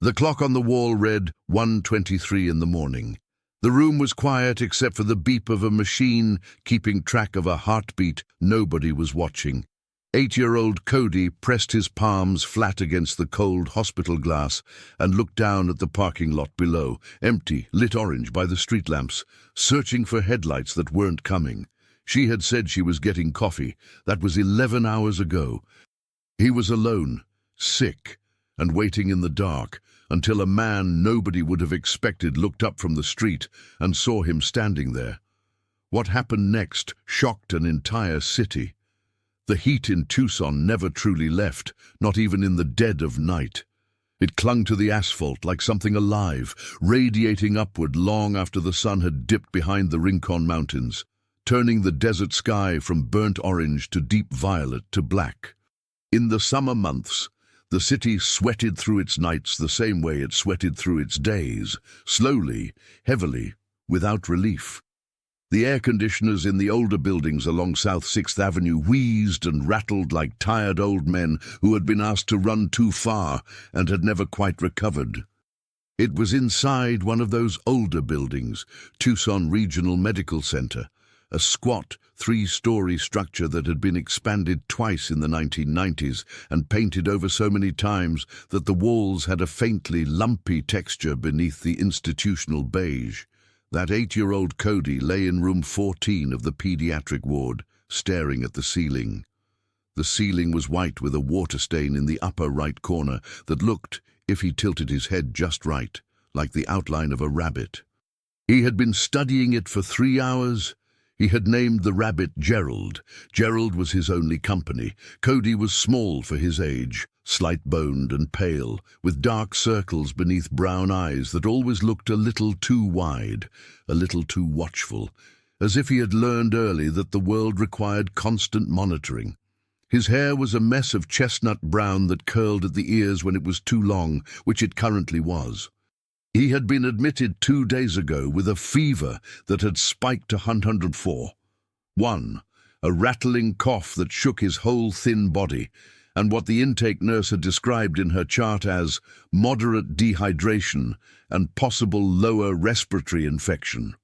The clock on the wall read 1:23 in the morning. The room was quiet except for the beep of a machine keeping track of a heartbeat. Nobody was watching. 8-year-old Cody pressed his palms flat against the cold hospital glass and looked down at the parking lot below, empty, lit orange by the street lamps, searching for headlights that weren't coming. She had said she was getting coffee. That was 11 hours ago. He was alone, sick, and waiting in the dark, until a man nobody would have expected looked up from the street and saw him standing there. What happened next shocked an entire city. The heat in Tucson never truly left, not even in the dead of night. It clung to the asphalt like something alive, radiating upward long after the sun had dipped behind the Rincon Mountains, turning the desert sky from burnt orange to deep violet to black. In the summer months, the city sweated through its nights the same way it sweated through its days, slowly, heavily, without relief. The air conditioners in the older buildings along South 6th Avenue wheezed and rattled like tired old men who had been asked to run too far and had never quite recovered. It was inside one of those older buildings, Tucson Regional Medical Center, a squat, 3-story structure that had been expanded twice in the 1990s and painted over so many times that the walls had a faintly lumpy texture beneath the institutional beige. That 8-year-old Cody lay in room 14 of the pediatric ward, staring at the ceiling. The ceiling was white with a water stain in the upper right corner that looked, if he tilted his head just right, like the outline of a rabbit. He had been studying it for 3 hours. He had named the rabbit Gerald. Gerald was his only company. Cody was small for his age, slight-boned and pale, with dark circles beneath brown eyes that always looked a little too wide, a little too watchful, as if he had learned early that the world required constant monitoring. His hair was a mess of chestnut brown that curled at the ears when it was too long, which it currently was. He had been admitted 2 days ago with a fever that had spiked to 104. 1, a rattling cough that shook his whole thin body, and what the intake nurse had described in her chart as moderate dehydration and possible lower respiratory infection.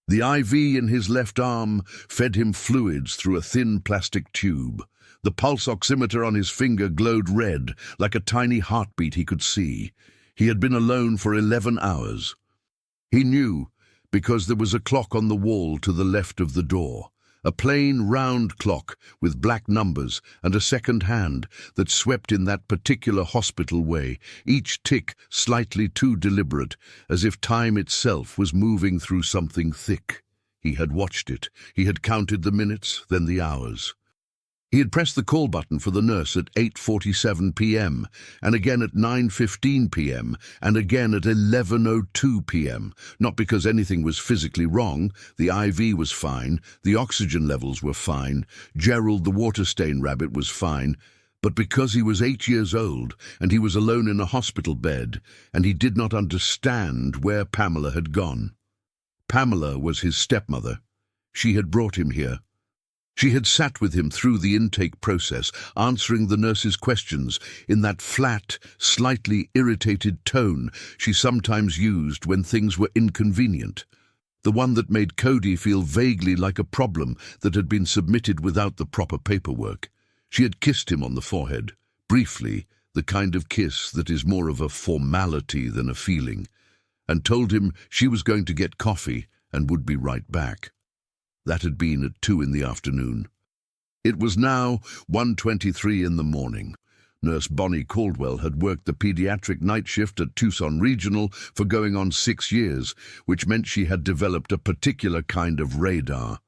The IV in his left arm fed him fluids through a thin plastic tube. The pulse oximeter on his finger glowed red, like a tiny heartbeat he could see. He had been alone for 11 hours. He knew because there was a clock on the wall to the left of the door, a plain round clock with black numbers and a second hand that swept in that particular hospital way, each tick slightly too deliberate, as if time itself was moving through something thick. He had watched it. He had counted the minutes, then the hours. He had pressed the call button for the nurse at 8:47 p.m., and again at 9:15 p.m., and again at 11:02 p.m., not because anything was physically wrong. The IV was fine, the oxygen levels were fine, Gerald the water stain rabbit was fine, but because he was 8 years old, and he was alone in a hospital bed, and he did not understand where Pamela had gone. Pamela was his stepmother. She had brought him here. She had sat with him through the intake process, answering the nurse's questions in that flat, slightly irritated tone she sometimes used when things were inconvenient, the one that made Cody feel vaguely like a problem that had been submitted without the proper paperwork. She had kissed him on the forehead, briefly, the kind of kiss that is more of a formality than a feeling, and told him she was going to get coffee and would be right back. That had been at 2 in the afternoon. It was now 1:23 in the morning. Nurse Bonnie Caldwell had worked the pediatric night shift at Tucson Regional for going on 6 years, which meant she had developed a particular kind of radar,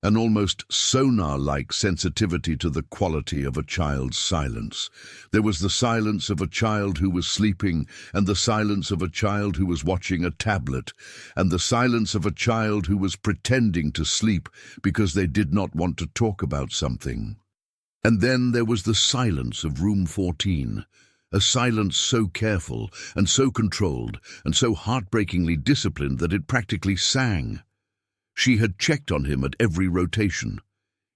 an almost sonar-like sensitivity to the quality of a child's silence. There was the silence of a child who was sleeping, and the silence of a child who was watching a tablet, and the silence of a child who was pretending to sleep because they did not want to talk about something. And then there was the silence of room 14, a silence so careful and so controlled and so heartbreakingly disciplined that it practically sang. She had checked on him at every rotation.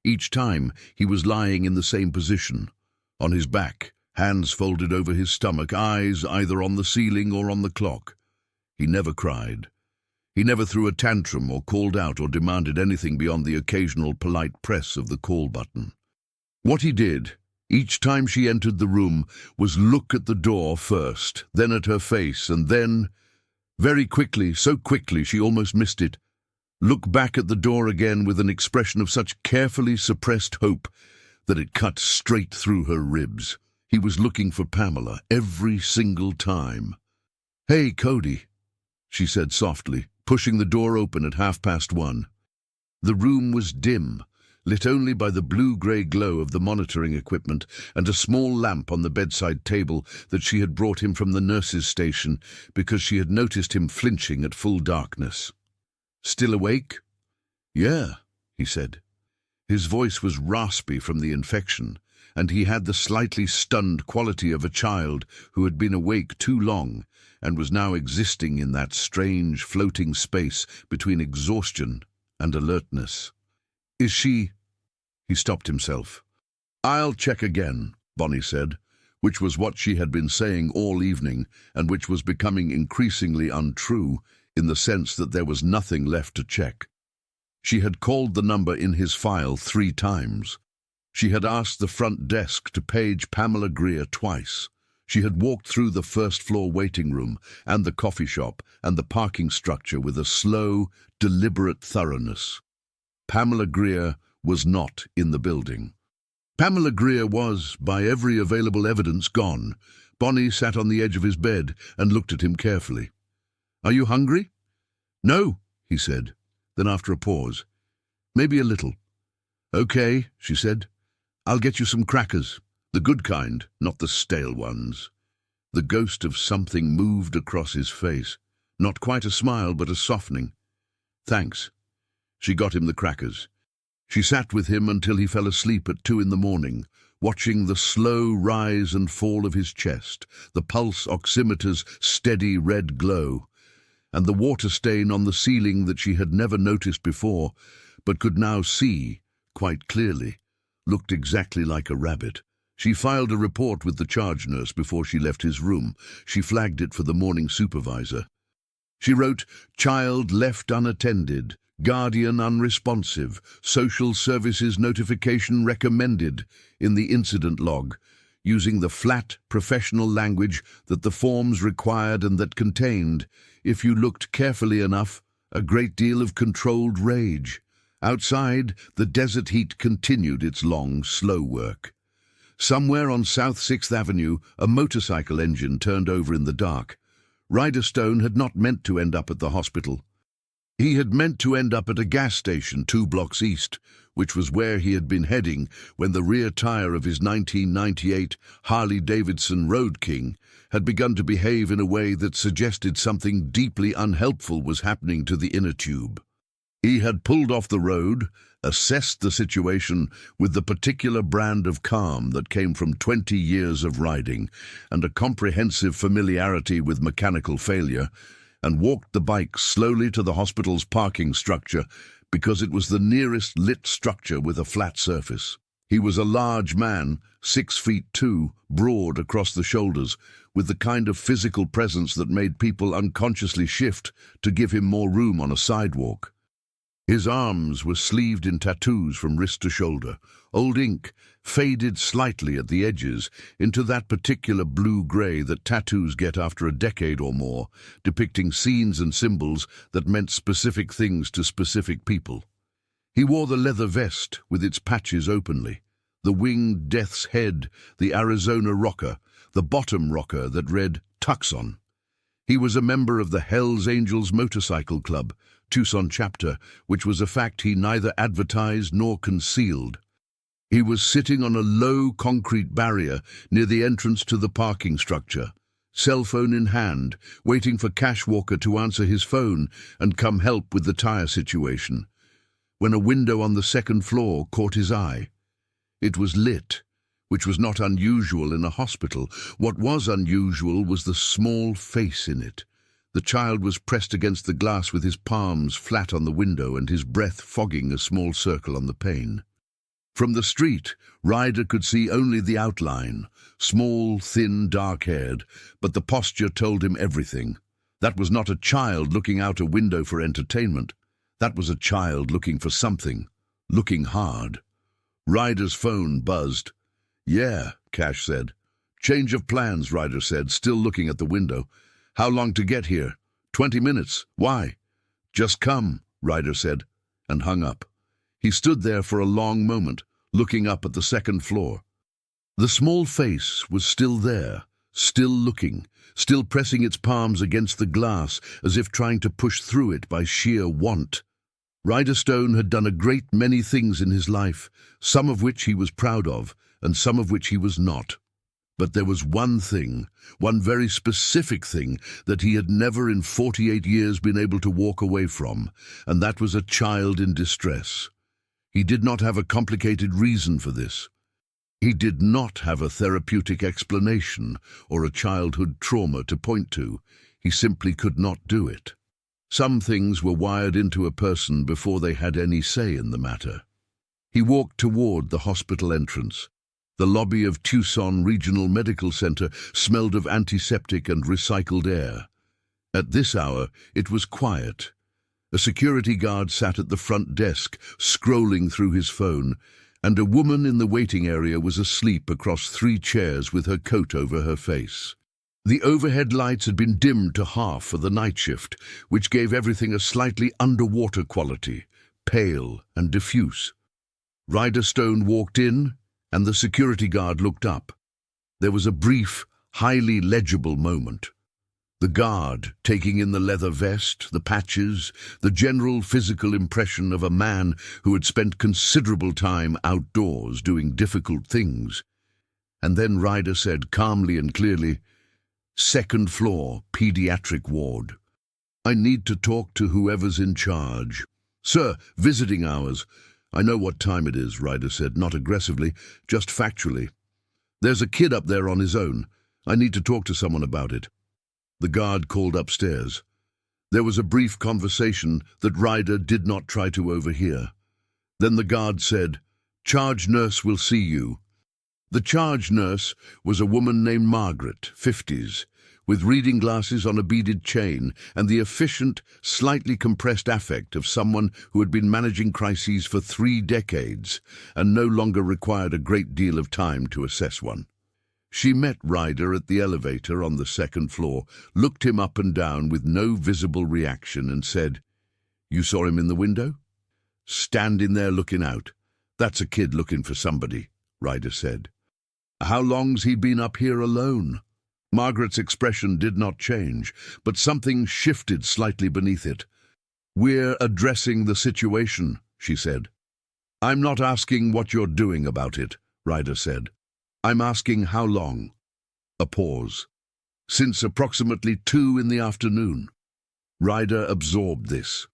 Each time he was lying in the same position, on his back, hands folded over his stomach, eyes either on the ceiling or on the clock. He never cried. He never threw a tantrum or called out or demanded anything beyond the occasional polite press of the call button. What he did, each time she entered the room, was look at the door first, then at her face, and then, very quickly, so quickly she almost missed it, look back at the door again with an expression of such carefully suppressed hope that it cut straight through her ribs. He was looking for Pamela every single time. "Hey, Cody," she said softly, pushing the door open at 1:30. The room was dim, lit only by the blue-grey glow of the monitoring equipment and a small lamp on the bedside table that she had brought him from the nurse's station because she had noticed him flinching at full darkness. "Still awake?" "Yeah," he said. His voice was raspy from the infection, and he had the slightly stunned quality of a child who had been awake too long and was now existing in that strange floating space between exhaustion and alertness. "Is she—" He stopped himself. "I'll check again," Bonnie said, which was what she had been saying all evening and which was becoming increasingly untrue in the sense that there was nothing left to check. She had called the number in his file 3 times. She had asked the front desk to page Pamela Greer twice. She had walked through the first-floor waiting room and the coffee shop and the parking structure with a slow, deliberate thoroughness. Pamela Greer was not in the building. Pamela Greer was, by every available evidence, gone. Bonnie sat on the edge of his bed and looked at him carefully. "Are you hungry?" "No," he said. Then after a pause, "Maybe a little." "Okay," she said. "I'll get you some crackers. The good kind, not the stale ones." The ghost of something moved across his face. Not quite a smile, but a softening. "Thanks." She got him the crackers. She sat with him until he fell asleep at 2 a.m, watching the slow rise and fall of his chest, the pulse oximeter's steady red glow, and the water stain on the ceiling that she had never noticed before, but could now see, quite clearly, looked exactly like a rabbit. She filed a report with the charge nurse before she left his room. She flagged it for the morning supervisor. She wrote, "Child left unattended, guardian unresponsive, social services notification recommended," in the incident log, using the flat, professional language that the forms required and that contained, if you looked carefully enough, a great deal of controlled rage. Outside, the desert heat continued its long, slow work. Somewhere on South 6th Avenue, a motorcycle engine turned over in the dark. Ryder Stone had not meant to end up at the hospital. He had meant to end up at a gas station 2 blocks east, which was where he had been heading when the rear tire of his 1998 Harley-Davidson Road King had begun to behave in a way that suggested something deeply unhelpful was happening to the inner tube. He had pulled off the road, assessed the situation with the particular brand of calm that came from 20 years of riding and a comprehensive familiarity with mechanical failure, and walked the bike slowly to the hospital's parking structure because it was the nearest lit structure with a flat surface. He was a large man, 6'2", broad across the shoulders, with the kind of physical presence that made people unconsciously shift to give him more room on a sidewalk. His arms were sleeved in tattoos from wrist to shoulder, old ink, faded slightly at the edges into that particular blue-grey that tattoos get after a decade or more, depicting scenes and symbols that meant specific things to specific people. He wore the leather vest with its patches openly, the winged death's head, the Arizona rocker, the bottom rocker that read Tucson. He was a member of the Hells Angels Motorcycle Club, Tucson chapter, which was a fact he neither advertised nor concealed. He was sitting on a low concrete barrier near the entrance to the parking structure, cell phone in hand, waiting for Cash Walker to answer his phone and come help with the tire situation, when a window on the 2nd floor caught his eye. It was lit, which was not unusual in a hospital. What was unusual was the small face in it. The child was pressed against the glass with his palms flat on the window and his breath fogging a small circle on the pane. From the street, Ryder could see only the outline, small, thin, dark-haired, but the posture told him everything. That was not a child looking out a window for entertainment. That was a child looking for something, looking hard. Ryder's phone buzzed. "Yeah," Cash said. "Change of plans," Ryder said, still looking at the window. "How long to get here?" 20 minutes. Why?" "Just come," Ryder said, and hung up. He stood there for a long moment, looking up at the second floor. The small face was still there, still looking, still pressing its palms against the glass as if trying to push through it by sheer want. Ryder Stone had done a great many things in his life, some of which he was proud of, and some of which he was not. But there was one thing, one very specific thing, that he had never in 48 years been able to walk away from, and that was a child in distress. He did not have a complicated reason for this. He did not have a therapeutic explanation or a childhood trauma to point to. He simply could not do it. Some things were wired into a person before they had any say in the matter. He walked toward the hospital entrance. The lobby of Tucson Regional Medical Center smelled of antiseptic and recycled air. At this hour, it was quiet. A security guard sat at the front desk, scrolling through his phone, and a woman in the waiting area was asleep across 3 chairs with her coat over her face. The overhead lights had been dimmed to half for the night shift, which gave everything a slightly underwater quality, pale and diffuse. Ryder Stone walked in, and the security guard looked up. There was a brief, highly legible moment. The guard, taking in the leather vest, the patches, the general physical impression of a man who had spent considerable time outdoors doing difficult things. And then Ryder said calmly and clearly, "Second floor, pediatric ward. I need to talk to whoever's in charge." "Sir, visiting hours." "I know what time it is," Ryder said, not aggressively, just factually. "There's a kid up there on his own. I need to talk to someone about it." The guard called upstairs. There was a brief conversation that Ryder did not try to overhear. Then the guard said, "Charge nurse will see you." The charge nurse was a woman named Margaret, 50s, with reading glasses on a beaded chain and the efficient, slightly compressed affect of someone who had been managing crises for 3 decades and no longer required a great deal of time to assess one. She met Ryder at the elevator on the second floor, looked him up and down with no visible reaction and said, "You saw him in the window?" "Standing there looking out. That's a kid looking for somebody," Ryder said. "How long's he been up here alone?" Margaret's expression did not change, but something shifted slightly beneath it. "We're addressing the situation," she said. "I'm not asking what you're doing about it," Ryder said. "I'm asking how long." A pause. "Since approximately 2 in the afternoon." Ryder absorbed this.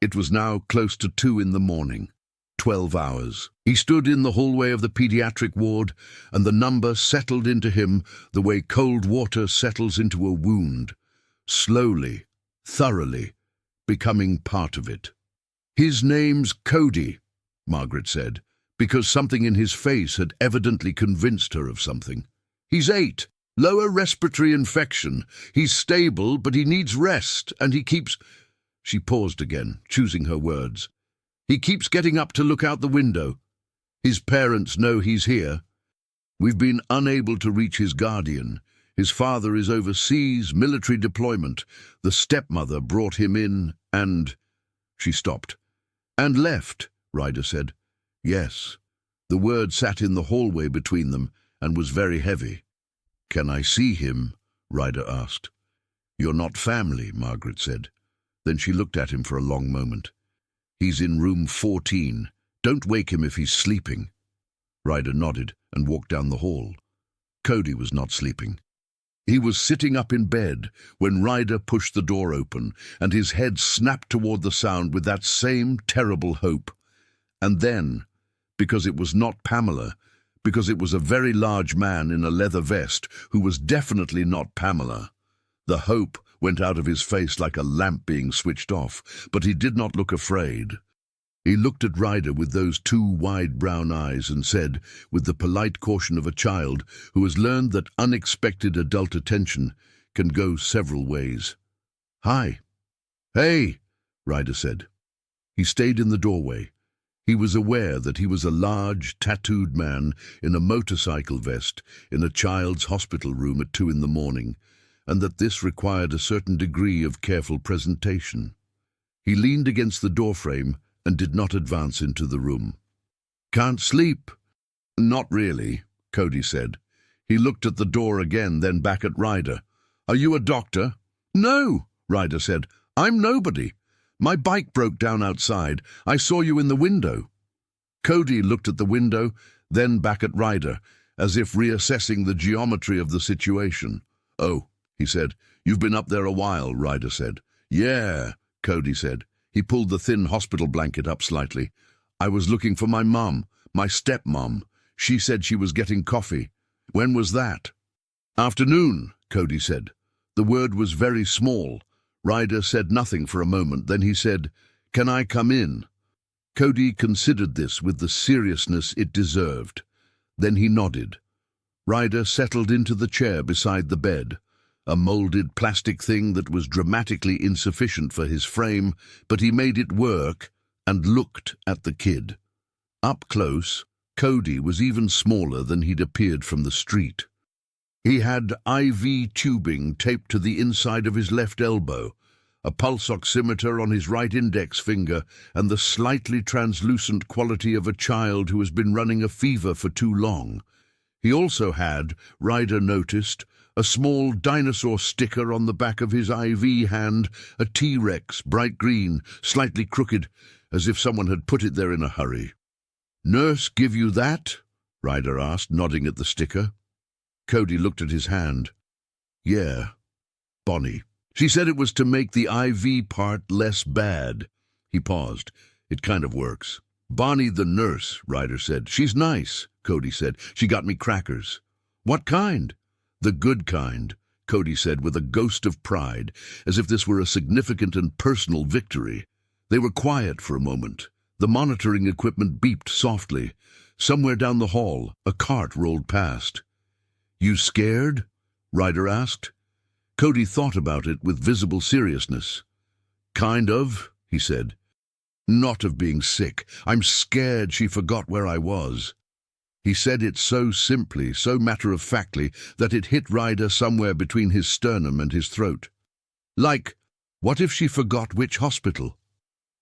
It was now close to 2 in the morning. 12 hours. He stood in the hallway of the pediatric ward, and the number settled into him the way cold water settles into a wound, slowly, thoroughly, becoming part of it. "His name's Cody," Margaret said, because something in his face had evidently convinced her of something. "He's 8, lower respiratory infection. He's stable, but he needs rest, and he keeps—" She paused again, choosing her words. "He keeps getting up to look out the window. His parents know he's here. We've been unable to reach his guardian. His father is overseas, military deployment. The stepmother brought him in and—" She stopped. "And left," Ryder said. "Yes." The word sat in the hallway between them and was very heavy. "Can I see him?" Ryder asked. "You're not family," Margaret said. Then she looked at him for a long moment. "He's in room 14. Don't wake him if he's sleeping." Ryder nodded and walked down the hall. Cody was not sleeping. He was sitting up in bed when Ryder pushed the door open, and his head snapped toward the sound with that same terrible hope. And then, because it was not Pamela, because it was a very large man in a leather vest who was definitely not Pamela, the hope went out of his face like a lamp being switched off, but he did not look afraid. He looked at Ryder with those two wide brown eyes and said, with the polite caution of a child who has learned that unexpected adult attention can go several ways. "Hi." "Hey," Ryder said. He stayed in the doorway. He was aware that he was a large, tattooed man in a motorcycle vest in a child's hospital room at 2 in the morning, and that this required a certain degree of careful presentation. He leaned against the doorframe and did not advance into the room. "Can't sleep?" "Not really," Cody said. He looked at the door again, then back at Ryder. "Are you a doctor?" "No," Ryder said. "I'm nobody. My bike broke down outside. I saw you in the window." Cody looked at the window, then back at Ryder, as if reassessing the geometry of the situation. "Oh," he said. "You've been up there a while," Ryder said. "Yeah," Cody said. He pulled the thin hospital blanket up slightly. "I was looking for my mum, my stepmom. She said she was getting coffee." "When was that?" "Afternoon," Cody said. The word was very small. Ryder said nothing for a moment, then he said, "Can I come in?" Cody considered this with the seriousness it deserved. Then he nodded. Ryder settled into the chair beside the bed, a molded plastic thing that was dramatically insufficient for his frame, but he made it work and looked at the kid. Up close, Cody was even smaller than he'd appeared from the street. He had IV tubing taped to the inside of his left elbow, a pulse oximeter on his right index finger, and the slightly translucent quality of a child who has been running a fever for too long. He also had, Ryder noticed, a small dinosaur sticker on the back of his IV hand, a T-Rex, bright green, slightly crooked, as if someone had put it there in a hurry. "Nurse give you that?" Ryder asked, nodding at the sticker. Cody looked at his hand. "Yeah, Bonnie. She said it was to make the IV part less bad." He paused. "It kind of works." "Bonnie the nurse," Ryder said. "She's nice," Cody said. "She got me crackers." "What kind?" "The good kind," Cody said with a ghost of pride, as if this were a significant and personal victory. They were quiet for a moment. The monitoring equipment beeped softly. Somewhere down the hall, a cart rolled past. "You scared?" Ryder asked. Cody thought about it with visible seriousness. "Kind of," he said. "Not of being sick. I'm scared she forgot where I was." He said it so simply, so matter-of-factly, that it hit Ryder somewhere between his sternum and his throat. Like, what if she forgot which hospital?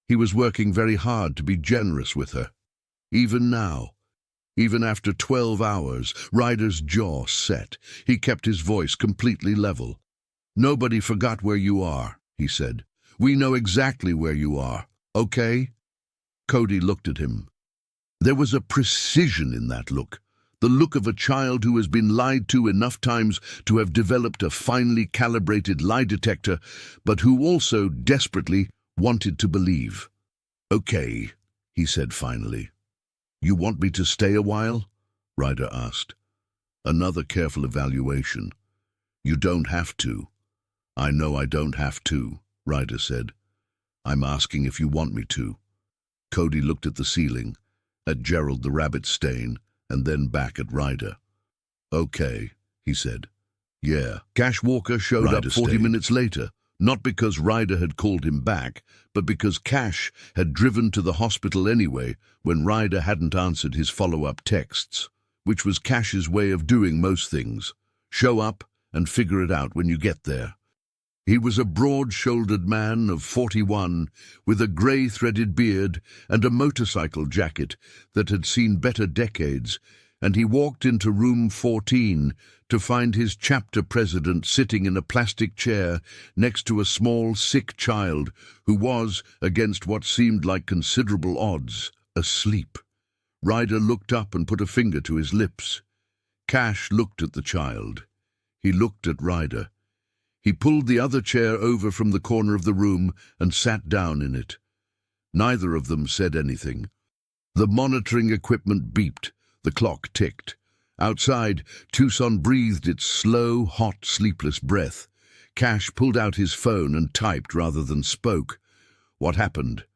He was working very hard to be generous with her. Even now, even after 12 hours, Ryder's jaw set. He kept his voice completely level. "Nobody forgot where you are," he said. "We know exactly where you are, okay?" Cody looked at him. There was a precision in that look, the look of a child who has been lied to enough times to have developed a finely calibrated lie detector, but who also desperately wanted to believe. "Okay," he said finally. "You want me to stay a while?" Ryder asked. Another careful evaluation. "You don't have to." "I know I don't have to," Ryder said. "I'm asking if you want me to." Cody looked at the ceiling, at Gerald the rabbit stain, and then back at Ryder. "Okay," he said. "Yeah." Cash Walker showed Ryder up 40 stayed. minutes later, not because Ryder had called him back, but because Cash had driven to the hospital anyway when Ryder hadn't answered his follow-up texts, which was Cash's way of doing most things. Show up and figure it out when you get there. He was a broad-shouldered man of 41, with a grey-threaded beard and a motorcycle jacket that had seen better decades, and he walked into room 14 to find his chapter president sitting in a plastic chair next to a small, sick child who was, against what seemed like considerable odds, asleep. Ryder looked up and put a finger to his lips. Cash looked at the child. He looked at Ryder. He pulled the other chair over from the corner of the room and sat down in it. Neither of them said anything. The monitoring equipment beeped. The clock ticked. Outside, Tucson breathed its slow, hot, sleepless breath. Cash pulled out his phone and typed rather than spoke. "What happened?"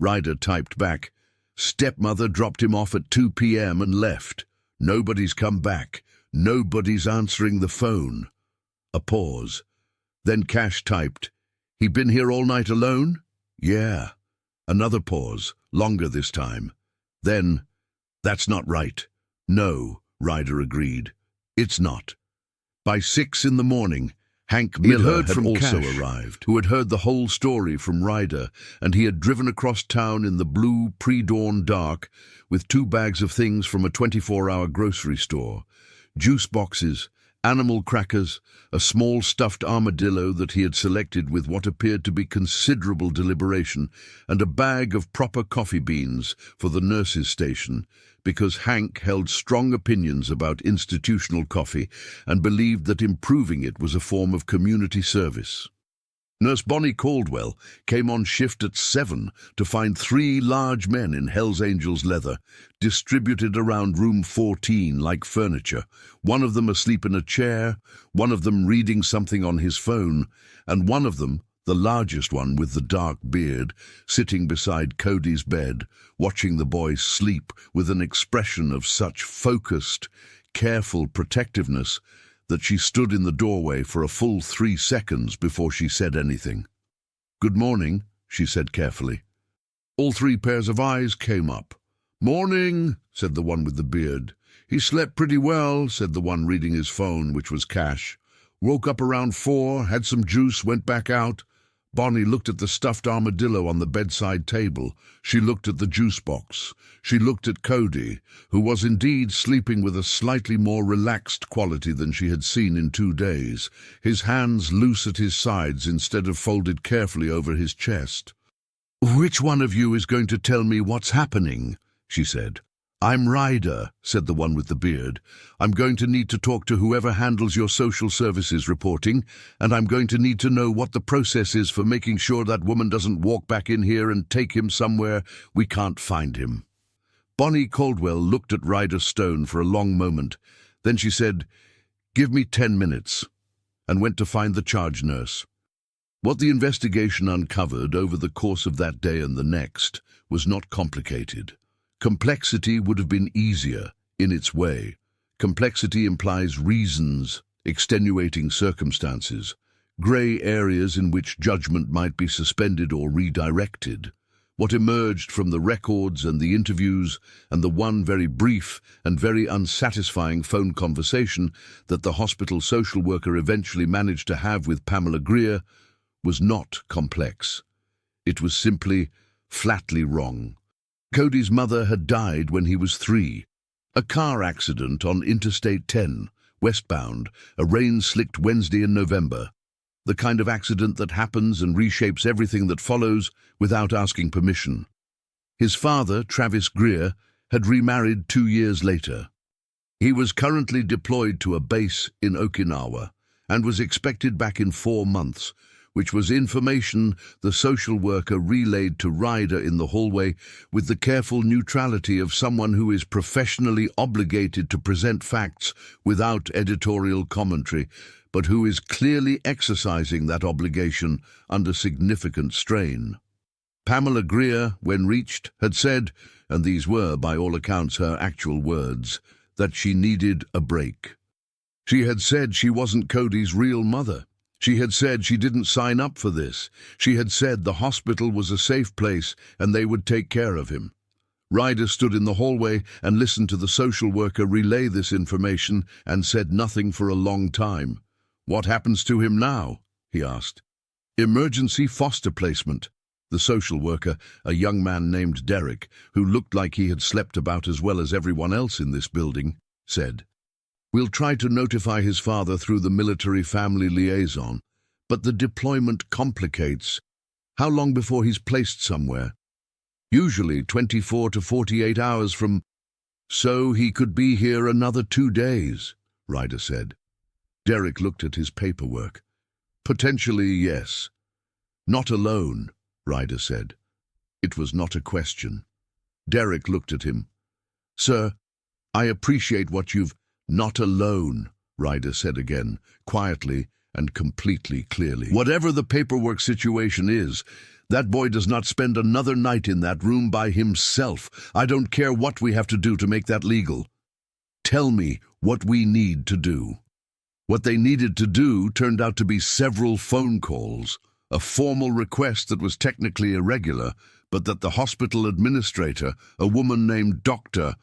Ryder typed back. Stepmother dropped him off at 2 p.m. and left. Nobody's come back. Nobody's answering the phone. A pause. Then Cash typed, He been here all night alone? Yeah. Another pause, longer this time. Then, That's not right. No, Ryder agreed. It's not. By 6 in the morning, Hank Miller had also arrived, who had heard the whole story from Ryder, and he had driven across town in the blue pre-dawn dark with 2 bags of things from a 24-hour grocery store, juice boxes, animal crackers, a small stuffed armadillo that he had selected with what appeared to be considerable deliberation, and a bag of proper coffee beans for the nurse's station, because Hank held strong opinions about institutional coffee and believed that improving it was a form of community service. Nurse Bonnie Caldwell came on shift at 7 to find 3 large men in Hell's Angels leather, distributed around room 14 like furniture, one of them asleep in a chair, one of them reading something on his phone, and one of them, the largest one with the dark beard, sitting beside Cody's bed, watching the boy sleep with an expression of such focused, careful protectiveness that she stood in the doorway for a full 3 seconds before she said anything. "Good morning," she said carefully. All 3 pairs of eyes came up. "Morning," said the one with the beard. "He slept pretty well," said the one reading his phone, which was Cash. "Woke up around 4, had some juice, went back out." Bonnie looked at the stuffed armadillo on the bedside table. She looked at the juice box. She looked at Cody, who was indeed sleeping with a slightly more relaxed quality than she had seen in 2 days, his hands loose at his sides instead of folded carefully over his chest. "Which one of you is going to tell me what's happening?" she said. "I'm Ryder," said the one with the beard. "I'm going to need to talk to whoever handles your social services reporting, and I'm going to need to know what the process is for making sure that woman doesn't walk back in here and take him somewhere we can't find him." Bonnie Caldwell looked at Ryder Stone for a long moment. Then she said, "Give me 10 minutes," and went to find the charge nurse. What the investigation uncovered over the course of that day and the next was not complicated. Complexity would have been easier, in its way. Complexity implies reasons, extenuating circumstances, grey areas in which judgment might be suspended or redirected. What emerged from the records and the interviews and the one very brief and very unsatisfying phone conversation that the hospital social worker eventually managed to have with Pamela Greer was not complex. It was simply, flatly wrong. Cody's mother had died when he was 3. A car accident on Interstate 10, westbound, a rain-slicked Wednesday in November. The kind of accident that happens and reshapes everything that follows without asking permission. His father, Travis Greer, had remarried 2 years later. He was currently deployed to a base in Okinawa and was expected back in 4 months, which was information the social worker relayed to Ryder in the hallway with the careful neutrality of someone who is professionally obligated to present facts without editorial commentary, but who is clearly exercising that obligation under significant strain. Pamela Greer, when reached, had said, and these were by all accounts her actual words, that she needed a break. She had said she wasn't Cody's real mother. She had said she didn't sign up for this. She had said the hospital was a safe place and they would take care of him. Ryder stood in the hallway and listened to the social worker relay this information and said nothing for a long time. "What happens to him now?" he asked. "Emergency foster placement," the social worker, a young man named Derek, who looked like he had slept about as well as everyone else in this building, said. "We'll try to notify his father through the military family liaison, but the deployment complicates. How long before he's placed somewhere?" "Usually 24 to 48 hours from—" "So he could be here another 2 days," Ryder said. Derek looked at his paperwork. "Potentially, yes." "Not alone," Ryder said. It was not a question. Derek looked at him. "Sir, I appreciate what you've—" "Not alone," Ryder said again, quietly and completely clearly. "Whatever the paperwork situation is, That boy does not spend another night in that room by himself. I don't care what we have to do to make that legal. Tell me what we need to do." What they needed to do turned out to be several phone calls, a formal request that was technically irregular, but that the hospital administrator, a woman named Dr.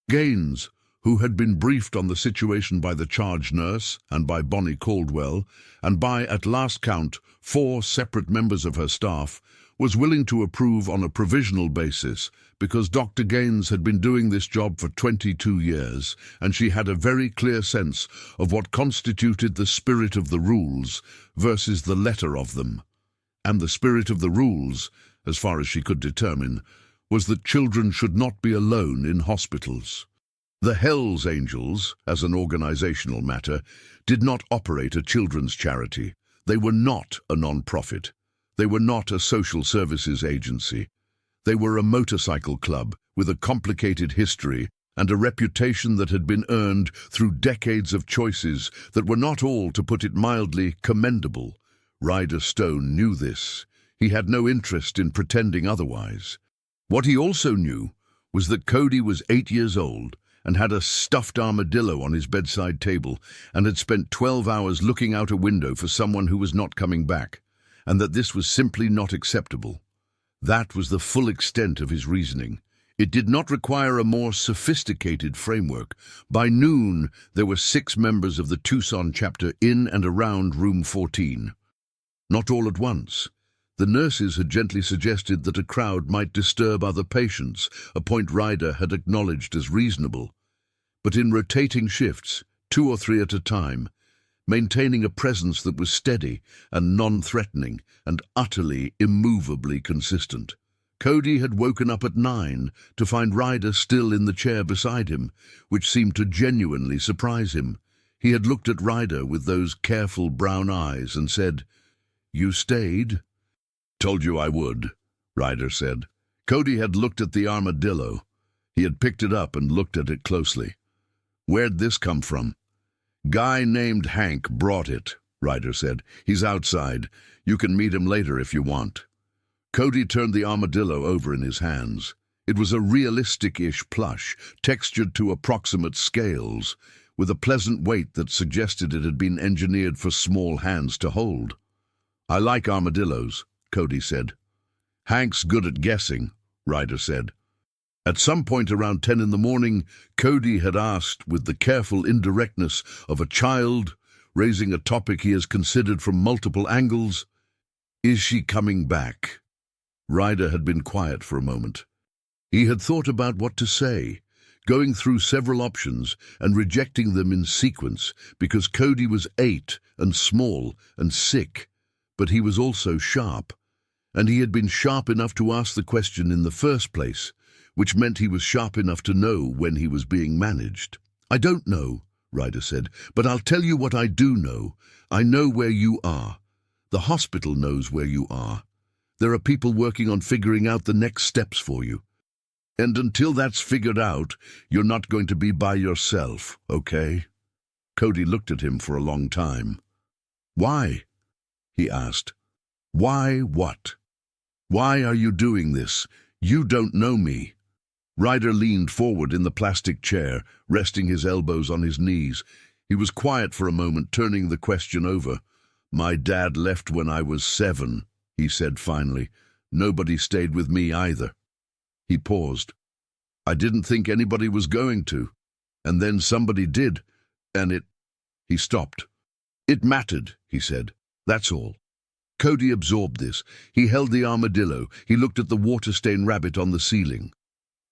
Gaines, who had been briefed on the situation by the charge nurse and by Bonnie Caldwell, and by, at last count, 4 separate members of her staff, was willing to approve on a provisional basis because Dr. Gaines had been doing this job for 22 years, and she had a very clear sense of what constituted the spirit of the rules versus the letter of them. And the spirit of the rules, as far as she could determine, was that children should not be alone in hospitals. The Hells Angels, as an organizational matter, did not operate a children's charity. They were not a non-profit. They were not a social services agency. They were a motorcycle club with a complicated history and a reputation that had been earned through decades of choices that were not all, to put it mildly, commendable. Ryder Stone knew this. He had no interest in pretending otherwise. What he also knew was that Cody was 8 years old and had a stuffed armadillo on his bedside table and had spent 12 hours looking out a window for someone who was not coming back, and that this was simply not acceptable. That was the full extent of his reasoning. It did not require a more sophisticated framework. By noon, there were 6 members of the Tucson chapter in and around room 14. Not all at once. The nurses had gently suggested that a crowd might disturb other patients, a point Ryder had acknowledged as reasonable. But in rotating shifts, 2 or 3 at a time, maintaining a presence that was steady and non-threatening and utterly, immovably consistent. Cody had woken up at 9 to find Ryder still in the chair beside him, which seemed to genuinely surprise him. He had looked at Ryder with those careful brown eyes and said, "You stayed?" "Told you I would," Ryder said. Cody had looked at the armadillo. He had picked it up and looked at it closely. "Where'd this come from?" "Guy named Hank brought it," Ryder said. "He's outside. You can meet him later if you want." Cody turned the armadillo over in his hands. It was a realistic-ish plush, textured to approximate scales, with a pleasant weight that suggested it had been engineered for small hands to hold. "I like armadillos," Cody said. "Hank's good at guessing," Ryder said. At some point around 10 in the morning, Cody had asked, with the careful indirectness of a child raising a topic he has considered from multiple angles, "Is she coming back?" Ryder had been quiet for a moment. He had thought about what to say, going through several options and rejecting them in sequence, because Cody was 8 and small and sick, but he was also sharp, and he had been sharp enough to ask the question in the first place, which meant he was sharp enough to know when he was being managed. "I don't know," Ryder said, "but I'll tell you what I do know. I know where you are. The hospital knows where you are. There are people working on figuring out the next steps for you. And until that's figured out, you're not going to be by yourself, okay?" Cody looked at him for a long time. "Why?" he asked. "Why what? Why are you doing this? You don't know me." Ryder leaned forward in the plastic chair, resting his elbows on his knees. He was quiet for a moment, turning the question over. "My dad left when I was 7, he said finally. "Nobody stayed with me either." He paused. "I didn't think anybody was going to. And then somebody did, and it—" He stopped. "It mattered," he said. "That's all." Cody absorbed this. He held the armadillo. He looked at the water-stained rabbit on the ceiling.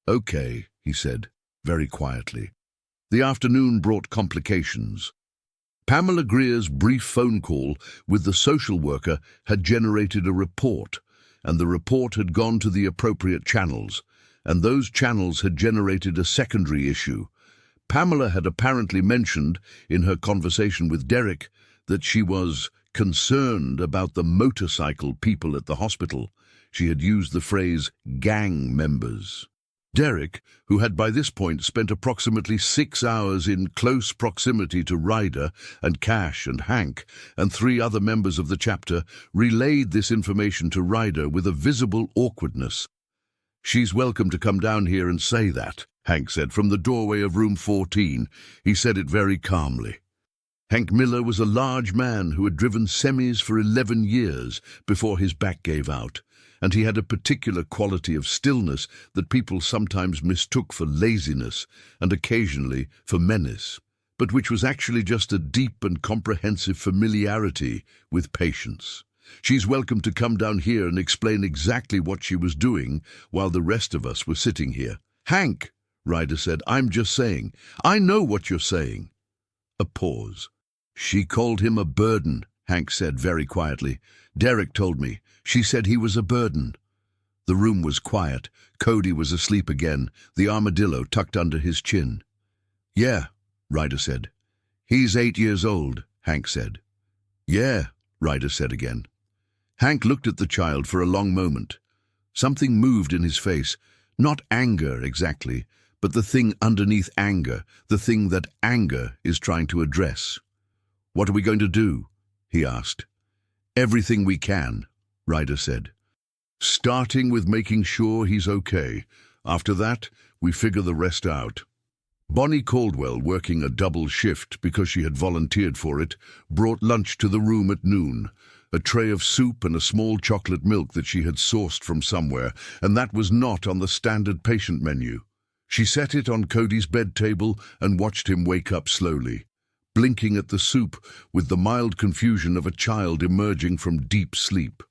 "Okay," he said, very quietly. The afternoon brought complications. Pamela Greer's brief phone call with the social worker had generated a report, and the report had gone to the appropriate channels, and those channels had generated a secondary issue. Pamela had apparently mentioned, in her conversation with Derek, that she was concerned about the motorcycle people at the hospital. She had used the phrase gang members. Derek, who had by this point spent approximately 6 hours in close proximity to Ryder and Cash and Hank and 3 other members of the chapter, relayed this information to Ryder with a visible awkwardness. "She's welcome to come down here and say that," Hank said from the doorway of room 14. He said it very calmly. Hank Miller was a large man who had driven semis for 11 years before his back gave out, and he had a particular quality of stillness that people sometimes mistook for laziness and occasionally for menace, but which was actually just a deep and comprehensive familiarity with patience. "She's welcome to come down here and explain exactly what she was doing while the rest of us were sitting here." "Hank," Ryder said, "I'm just saying. I know what you're saying." A pause. "She called him a burden," Hank said very quietly. "Derek told me. She said he was a burden." The room was quiet. Cody was asleep again, the armadillo tucked under his chin. "Yeah," Ryder said. "He's 8 years old," Hank said. "Yeah," Ryder said again. Hank looked at the child for a long moment. Something moved in his face, not anger exactly, but the thing underneath anger, the thing that anger is trying to address. "What are we going to do?" he asked. "Everything we can," Ryder said. "Starting with making sure he's okay. After that, we figure the rest out." Bonnie Caldwell, working a double shift because she had volunteered for it, brought lunch to the room at noon, a tray of soup and a small chocolate milk that she had sourced from somewhere, and that was not on the standard patient menu. She set it on Cody's bed table and watched him wake up slowly, blinking at the soup with the mild confusion of a child emerging from deep sleep.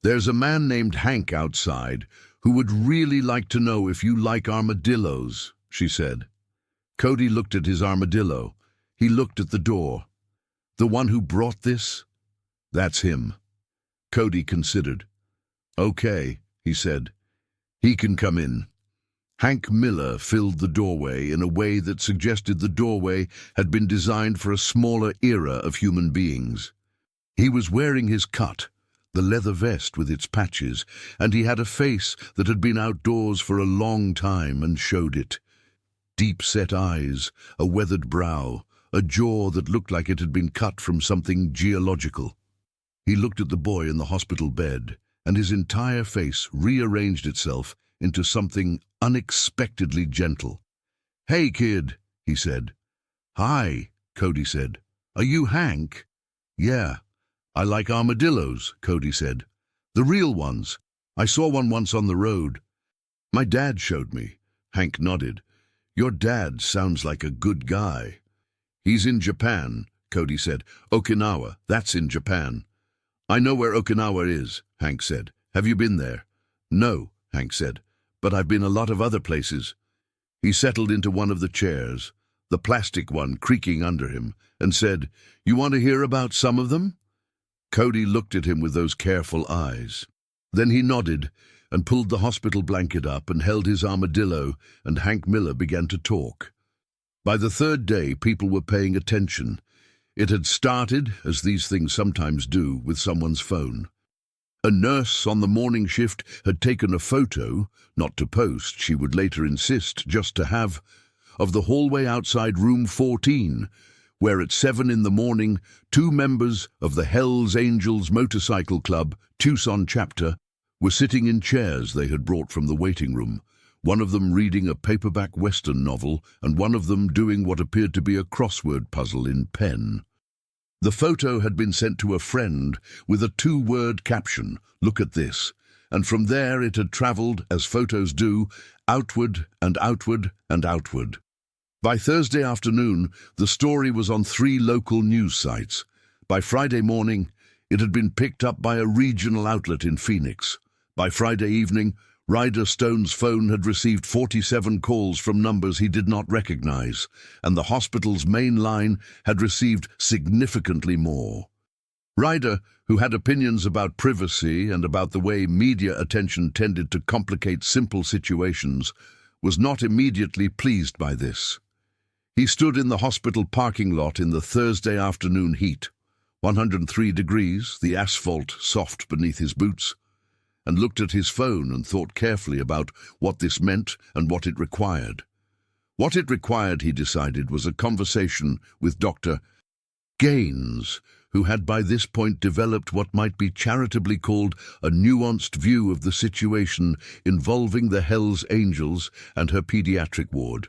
"There's a man named Hank outside who would really like to know if you like armadillos," she said. Cody looked at his armadillo. He looked at the door. "The one who brought this?" "That's him." Cody considered. "Okay," he said. "He can come in." Hank Miller filled the doorway in a way that suggested the doorway had been designed for a smaller era of human beings. He was wearing his cut, the leather vest with its patches, and he had a face that had been outdoors for a long time and showed it. Deep-set eyes, a weathered brow, a jaw that looked like it had been cut from something geological. He looked at the boy in the hospital bed, and his entire face rearranged itself into something unexpectedly gentle. "Hey, kid," he said. "Hi," Cody said. "Are you Hank?" "Yeah. I like armadillos," Cody said. "The real ones. I saw one once on the road." "My dad showed me." Hank nodded. "Your dad sounds like a good guy." "He's in Japan," Cody said. "Okinawa, that's in Japan." "I know where Okinawa is," Hank said. "Have you been there?" "No," Hank said, "but I've been a lot of other places." He settled into one of the chairs, the plastic one creaking under him, and said, "You want to hear about some of them?" Cody looked at him with those careful eyes. Then he nodded and pulled the hospital blanket up and held his armadillo, and Hank Miller began to talk. By the third day, people were paying attention. It had started, as these things sometimes do, with someone's phone. A nurse on the morning shift had taken a photo, not to post, she would later insist, just to have, of the hallway outside room 14, where at 7 in the morning, 2 members of the Hells Angels Motorcycle Club, Tucson chapter, were sitting in chairs they had brought from the waiting room, one of them reading a paperback Western novel and one of them doing what appeared to be a crossword puzzle in pen. The photo had been sent to a friend with a 2-word caption, "Look at this," and from there it had travelled, as photos do, outward and outward and outward. By Thursday afternoon, the story was on 3 local news sites. By Friday morning, it had been picked up by a regional outlet in Phoenix. By Friday evening, Ryder Stone's phone had received 47 calls from numbers he did not recognize, and the hospital's main line had received significantly more. Ryder, who had opinions about privacy and about the way media attention tended to complicate simple situations, was not immediately pleased by this. He stood in the hospital parking lot in the Thursday afternoon heat, 103 degrees, the asphalt soft beneath his boots, and looked at his phone and thought carefully about what this meant and what it required. What it required, he decided, was a conversation with Dr. Gaines, who had by this point developed what might be charitably called a nuanced view of the situation involving the Hells Angels and her pediatric ward.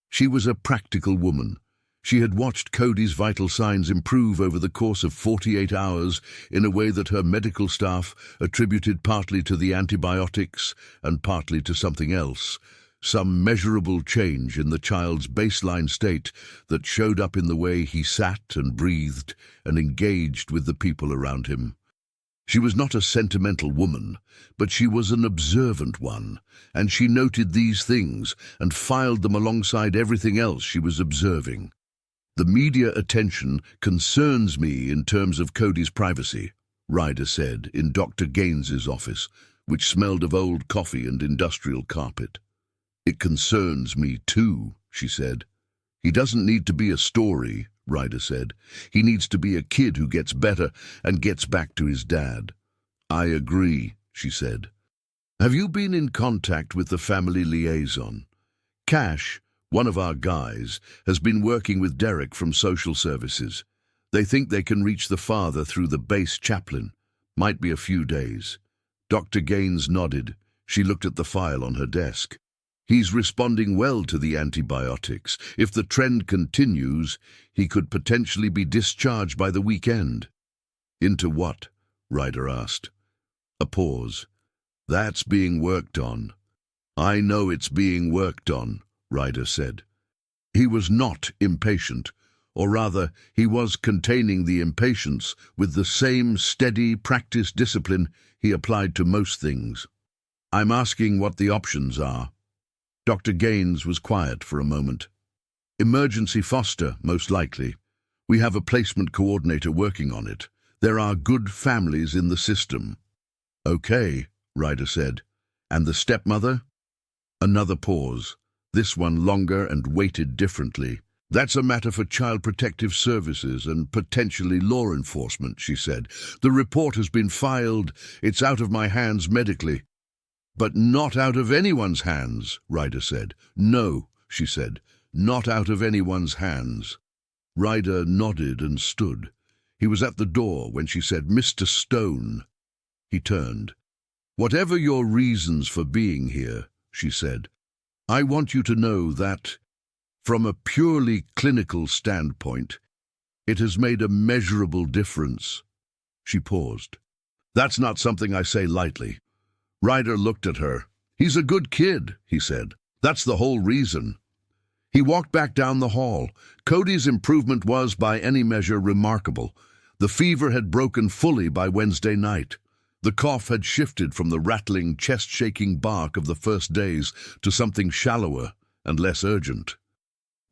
She was a practical woman. She had watched Cody's vital signs improve over the course of 48 hours in a way that her medical staff attributed partly to the antibiotics and partly to something else, some measurable change in the child's baseline state that showed up in the way he sat and breathed and engaged with the people around him. She was not a sentimental woman, but she was an observant one, and she noted these things and filed them alongside everything else she was observing. "The media attention concerns me in terms of Cody's privacy," Ryder said in Dr. Gaines's office, which smelled of old coffee and industrial carpet. "It concerns me too," she said. "He doesn't need to be a story," Ryder said. "He needs to be a kid who gets better and gets back to his dad." "I agree," she said. "Have you been in contact with the family liaison? Cash, one of our guys, has been working with Derek from social services. They think they can reach the father through the base chaplain. Might be a few days." Dr. Gaines nodded. She looked at the file on her desk. "He's responding well to the antibiotics. If the trend continues, he could potentially be discharged by the weekend." "Into what?" Ryder asked. A pause. "That's being worked on." "I know it's being worked on," Ryder said. He was not impatient, or rather, he was containing the impatience with the same steady, practiced discipline he applied to most things. "I'm asking what the options are." Dr. Gaines was quiet for a moment. "Emergency foster, most likely. We have a placement coordinator working on it. There are good families in the system." "Okay," Ryder said. "And the stepmother?" Another pause, this one longer and weighted differently. "That's a matter for Child Protective Services and potentially law enforcement," she said. "The report has been filed. It's out of my hands medically." "But not out of anyone's hands," Ryder said. "No," she said, "not out of anyone's hands." Ryder nodded and stood. He was at the door when she said, "Mr. Stone." He turned. "Whatever your reasons for being here," she said, "I want you to know that, from a purely clinical standpoint, it has made a measurable difference." She paused. "That's not something I say lightly." Ryder looked at her. "He's a good kid," he said. "That's the whole reason." He walked back down the hall. Cody's improvement was, by any measure, remarkable. The fever had broken fully by Wednesday night. The cough had shifted from the rattling, chest-shaking bark of the first days to something shallower and less urgent.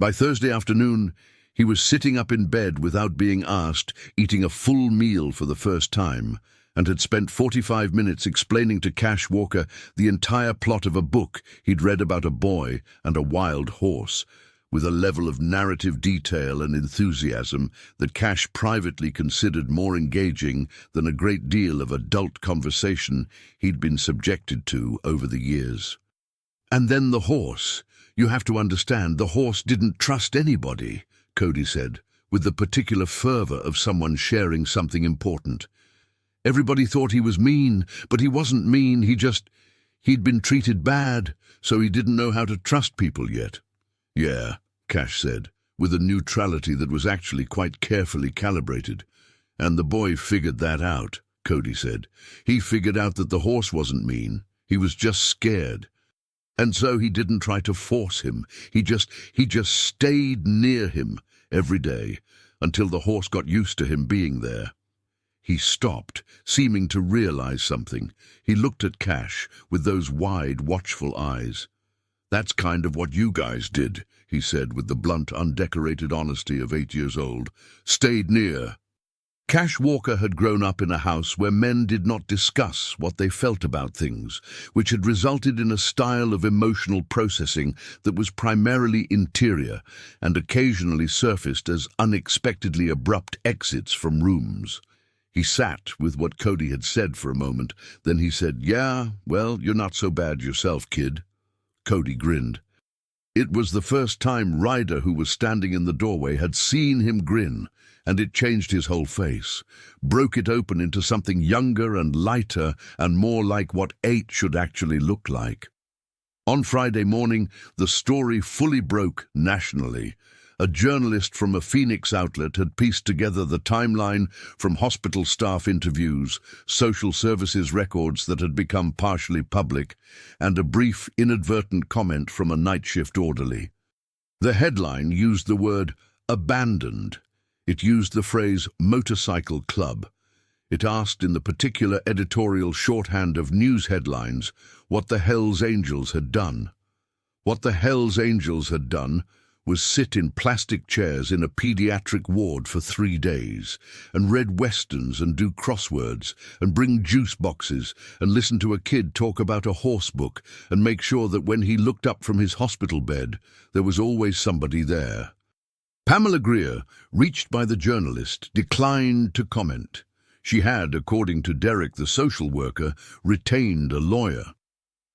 By Thursday afternoon, he was sitting up in bed without being asked, eating a full meal for the first time, and had spent 45 minutes explaining to Cash Walker the entire plot of a book he'd read about a boy and a wild horse, with a level of narrative detail and enthusiasm that Cash privately considered more engaging than a great deal of adult conversation he'd been subjected to over the years. "And then the horse. You have to understand, the horse didn't trust anybody," Cody said, with the particular fervor of someone sharing something important. "Everybody thought he was mean, but he wasn't mean, he'd been treated bad, so he didn't know how to trust people yet." "Yeah," Cash said, with a neutrality that was actually quite carefully calibrated. "And the boy figured that out," Cody said. "He figured out that the horse wasn't mean, he was just scared. And so he didn't try to force him, he just stayed near him every day, until the horse got used to him being there." He stopped, seeming to realize something. He looked at Cash with those wide, watchful eyes. "That's kind of what you guys did," he said with the blunt, undecorated honesty of 8 years old. "Stayed near." Cash Walker had grown up in a house where men did not discuss what they felt about things, which had resulted in a style of emotional processing that was primarily interior and occasionally surfaced as unexpectedly abrupt exits from rooms. He sat with what Cody had said for a moment. Then he said, "Yeah, well, you're not so bad yourself, kid." Cody grinned. It was the first time Ryder, who was standing in the doorway, had seen him grin, and it changed his whole face, broke it open into something younger and lighter and more like what 8 should actually look like. On Friday morning, the story fully broke nationally. A journalist from a Phoenix outlet had pieced together the timeline from hospital staff interviews, social services records that had become partially public, and a brief inadvertent comment from a night shift orderly. The headline used the word abandoned. It used the phrase motorcycle club. It asked in the particular editorial shorthand of news headlines what the Hells Angels had done. What the Hells Angels had done was sit in plastic chairs in a pediatric ward for 3 days, and read westerns and do crosswords, and bring juice boxes, and listen to a kid talk about a horse book, and make sure that when he looked up from his hospital bed, there was always somebody there. Pamela Greer, reached by the journalist, declined to comment. She had, according to Derek the social worker, retained a lawyer.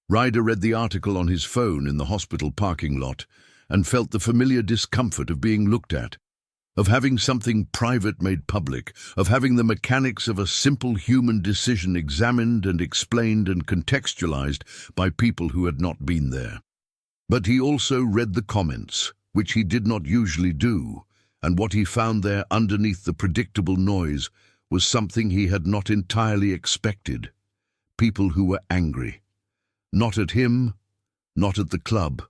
Ryder read the article on his phone in the hospital parking lot and felt the familiar discomfort of being looked at, of having something private made public, of having the mechanics of a simple human decision examined and explained and contextualized by people who had not been there. But he also read the comments, which he did not usually do, and what he found there underneath the predictable noise was something he had not entirely expected. People who were angry. Not at him, not at the club,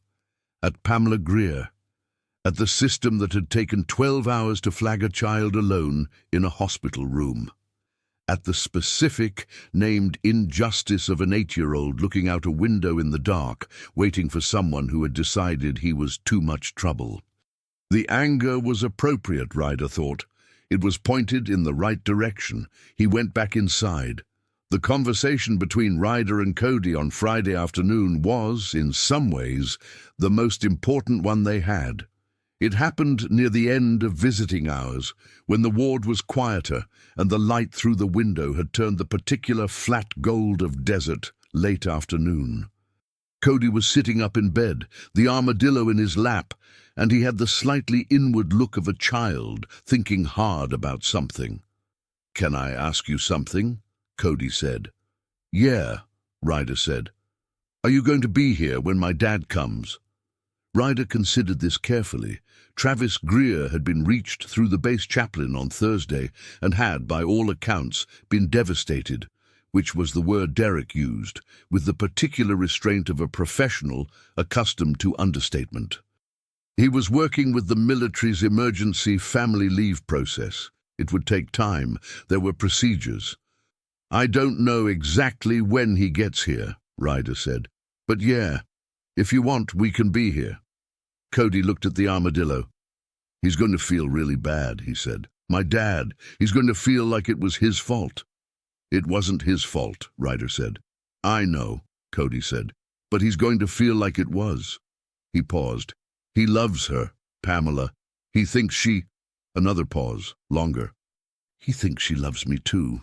at Pamela Greer, at the system that had taken 12 hours to flag a child alone in a hospital room, at the specific, named injustice of an 8-year-old looking out a window in the dark, waiting for someone who had decided he was too much trouble. The anger was appropriate, Ryder thought. It was pointed in the right direction. He went back inside. The conversation between Ryder and Cody on Friday afternoon was, in some ways, the most important one they had. It happened near the end of visiting hours, when the ward was quieter and the light through the window had turned the particular flat gold of desert late afternoon. Cody was sitting up in bed, the armadillo in his lap, and he had the slightly inward look of a child thinking hard about something. "Can I ask you something?" Cody said. "Yeah," Ryder said. "Are you going to be here when my dad comes?" Ryder considered this carefully. Travis Greer had been reached through the base chaplain on Thursday and had, by all accounts, been devastated, which was the word Derek used, with the particular restraint of a professional accustomed to understatement. He was working with the military's emergency family leave process. It would take time. There were procedures. "I don't know exactly when he gets here," Ryder said. "But yeah, if you want, we can be here." Cody looked at the armadillo. "He's going to feel really bad," he said. "My dad, he's going to feel like it was his fault." "It wasn't his fault," Ryder said. "I know," Cody said, "but he's going to feel like it was." He paused. "He loves her, Pamela. He thinks she—" Another pause, longer. "He thinks she loves me too."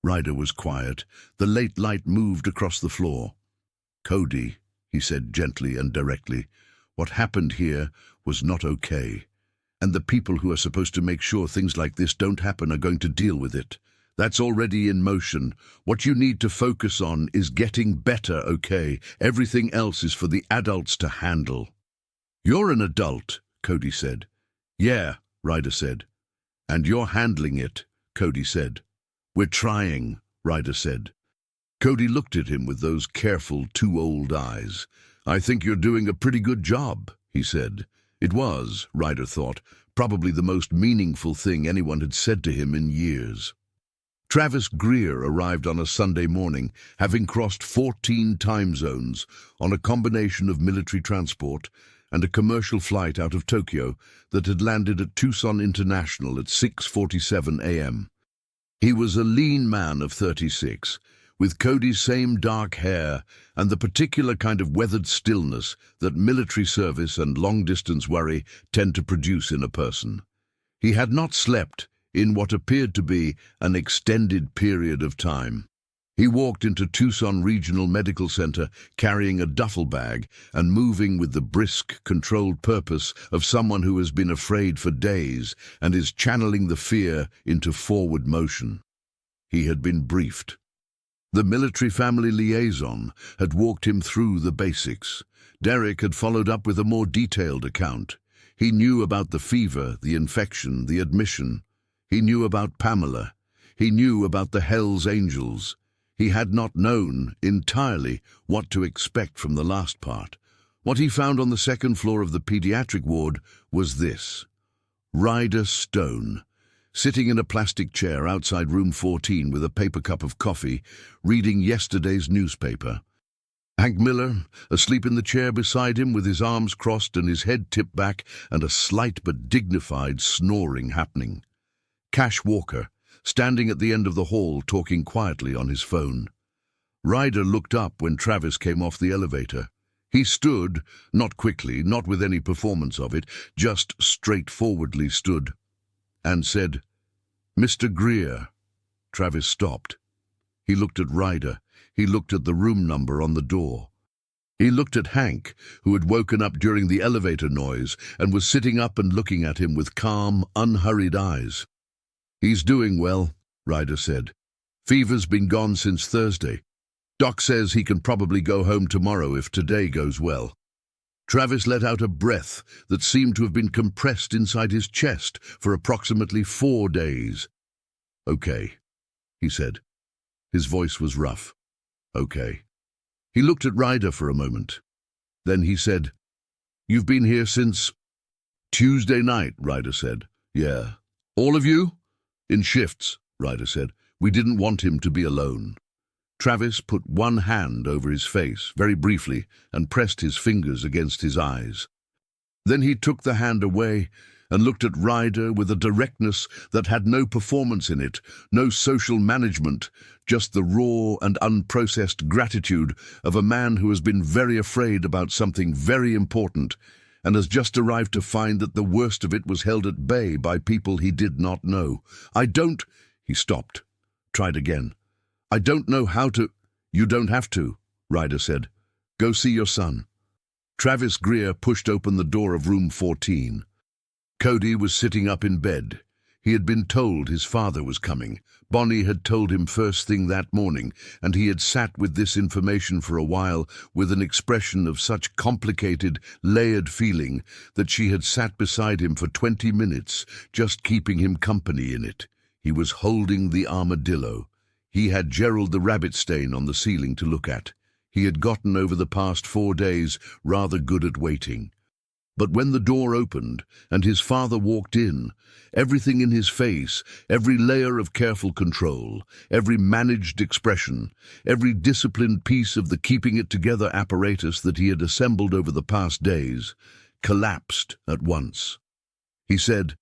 Ryder was quiet. The late light moved across the floor. "Cody," he said gently and directly, "what happened here was not okay. And the people who are supposed to make sure things like this don't happen are going to deal with it. That's already in motion. What you need to focus on is getting better, okay? Everything else is for the adults to handle." "You're an adult," Cody said. "Yeah," Ryder said. "And you're handling it," Cody said. "We're trying," Ryder said. Cody looked at him with those careful, too-old eyes. "I think you're doing a pretty good job," he said. It was, Ryder thought, probably the most meaningful thing anyone had said to him in years. Travis Greer arrived on a Sunday morning, having crossed 14 time zones on a combination of military transport and a commercial flight out of Tokyo that had landed at Tucson International at 6:47 a.m. He was a lean man of 36, with Cody's same dark hair and the particular kind of weathered stillness that military service and long-distance worry tend to produce in a person. He had not slept in what appeared to be an extended period of time. He walked into Tucson Regional Medical Center carrying a duffel bag and moving with the brisk, controlled purpose of someone who has been afraid for days and is channeling the fear into forward motion. He had been briefed. The military family liaison had walked him through the basics. Derek had followed up with a more detailed account. He knew about the fever, the infection, the admission. He knew about Pamela. He knew about the Hells Angels. He had not known entirely what to expect from the last part. What he found on the second floor of the pediatric ward was this: Ryder Stone, sitting in a plastic chair outside room 14 with a paper cup of coffee, reading yesterday's newspaper. Hank Miller, asleep in the chair beside him with his arms crossed and his head tipped back and a slight but dignified snoring happening. Cash Walker, standing at the end of the hall talking quietly on his phone. Ryder looked up when Travis came off the elevator. He stood, not quickly, not with any performance of it, just straightforwardly stood, and said, "Mr. Greer." Travis stopped. He looked at Ryder. He looked at the room number on the door. He looked at Hank, who had woken up during the elevator noise and was sitting up and looking at him with calm, unhurried eyes. "He's doing well," Ryder said. "Fever's been gone since Thursday. Doc says he can probably go home tomorrow if today goes well." Travis let out a breath that seemed to have been compressed inside his chest for approximately 4 days. "Okay," he said. His voice was rough. "Okay." He looked at Ryder for a moment. Then he said, "You've been here since—" "Tuesday night," Ryder said. "Yeah." "All of you?" "In shifts," Ryder said. "We didn't want him to be alone." Travis put one hand over his face, very briefly, and pressed his fingers against his eyes. Then he took the hand away and looked at Ryder with a directness that had no performance in it, no social management, just the raw and unprocessed gratitude of a man who has been very afraid about something very important and has just arrived to find that the worst of it was held at bay by people he did not know. "I don't—" He stopped, tried again. "I don't know how to—" "You don't have to," Ryder said. "Go see your son." Travis Greer pushed open the door of room 14. Cody was sitting up in bed. He had been told his father was coming. Bonnie had told him first thing that morning, and he had sat with this information for a while with an expression of such complicated, layered feeling that she had sat beside him for 20 minutes, just keeping him company in it. He was holding the armadillo. He had Gerald the rabbit stain on the ceiling to look at. He had gotten over the past 4 days rather good at waiting. But when the door opened and his father walked in, everything in his face, every layer of careful control, every managed expression, every disciplined piece of the keeping-it-together apparatus that he had assembled over the past days, collapsed at once. He said,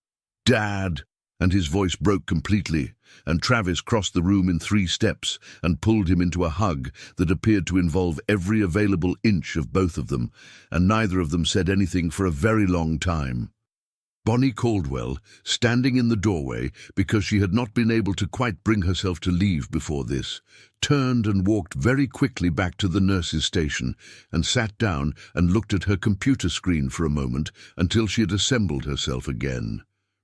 "Dad," and his voice broke completely, and Travis crossed the room in 3 steps and pulled him into a hug that appeared to involve every available inch of both of them, and neither of them said anything for a very long time. Bonnie Caldwell, standing in the doorway because she had not been able to quite bring herself to leave before this, turned and walked very quickly back to the nurse's station and sat down and looked at her computer screen for a moment until she had assembled herself again.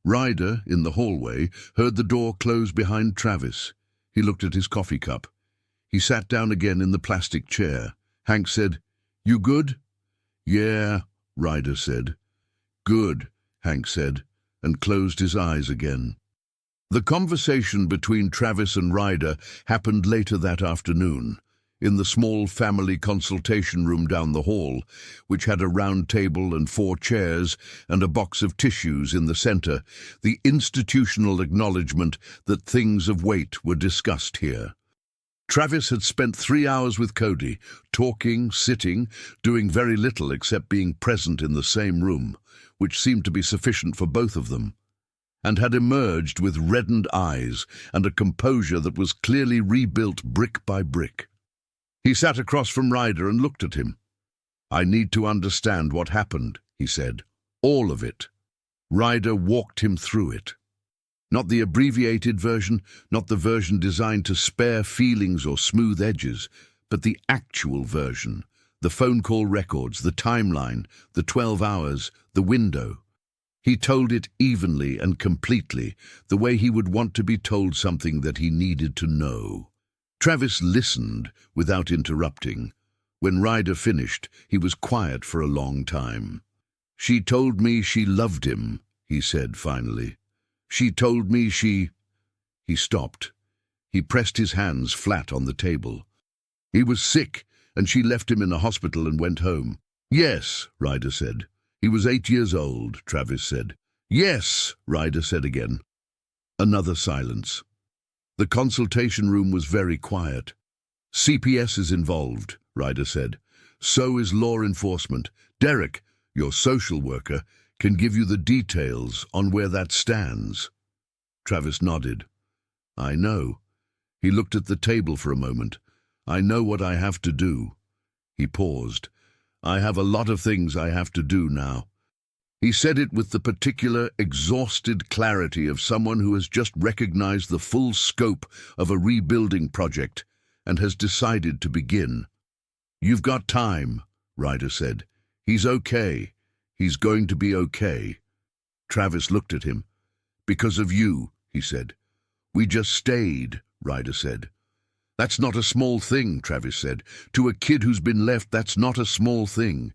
Ryder, in the hallway, heard the door close behind Travis. He looked at his coffee cup. He sat down again in the plastic chair. Hank said, "You good?" "Yeah," Ryder said. "Good," Hank said, and closed his eyes again. The conversation between Travis and Ryder happened later that afternoon, in the small family consultation room down the hall, which had a round table and 4 chairs and a box of tissues in the center, the institutional acknowledgement that things of weight were discussed here. Travis had spent 3 hours with Cody, talking, sitting, doing very little except being present in the same room, which seemed to be sufficient for both of them, and had emerged with reddened eyes and a composure that was clearly rebuilt brick by brick. He sat across from Ryder and looked at him. "I need to understand what happened," he said. "All of it." Ryder walked him through it. Not the abbreviated version, not the version designed to spare feelings or smooth edges, but the actual version. The phone call records, the timeline, the 12 hours, the window. He told it evenly and completely, the way he would want to be told something that he needed to know. Travis listened without interrupting. When Ryder finished, he was quiet for a long time. "She told me she loved him," he said finally. "She told me she—" He stopped. He pressed his hands flat on the table. "He was sick, and she left him in a hospital and went home." "Yes," Ryder said. "He was 8 years old," Travis said. "Yes," Ryder said again. Another silence. The consultation room was very quiet. "CPS is involved," Ryder said. "So is law enforcement. Derek, your social worker, can give you the details on where that stands." Travis nodded. "I know." He looked at the table for a moment. "I know what I have to do." He paused. "I have a lot of things I have to do now." He said it with the particular, exhausted clarity of someone who has just recognized the full scope of a rebuilding project and has decided to begin. "You've got time," Ryder said. "He's okay. He's going to be okay." Travis looked at him. "Because of you," he said. "We just stayed," Ryder said. "That's not a small thing," Travis said. "To a kid who's been left, that's not a small thing."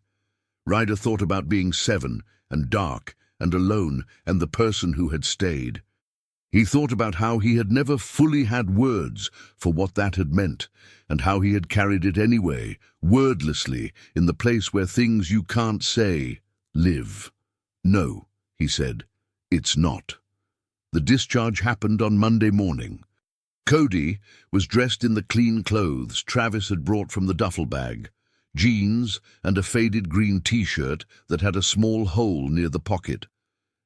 Ryder thought about being 7 and dark and alone and the person who had stayed. He thought about how he had never fully had words for what that had meant, and how he had carried it anyway, wordlessly, in the place where things you can't say live. "No," he said, "it's not." The discharge happened on Monday morning. Cody was dressed in the clean clothes Travis had brought from the duffel bag, jeans and a faded green t-shirt that had a small hole near the pocket,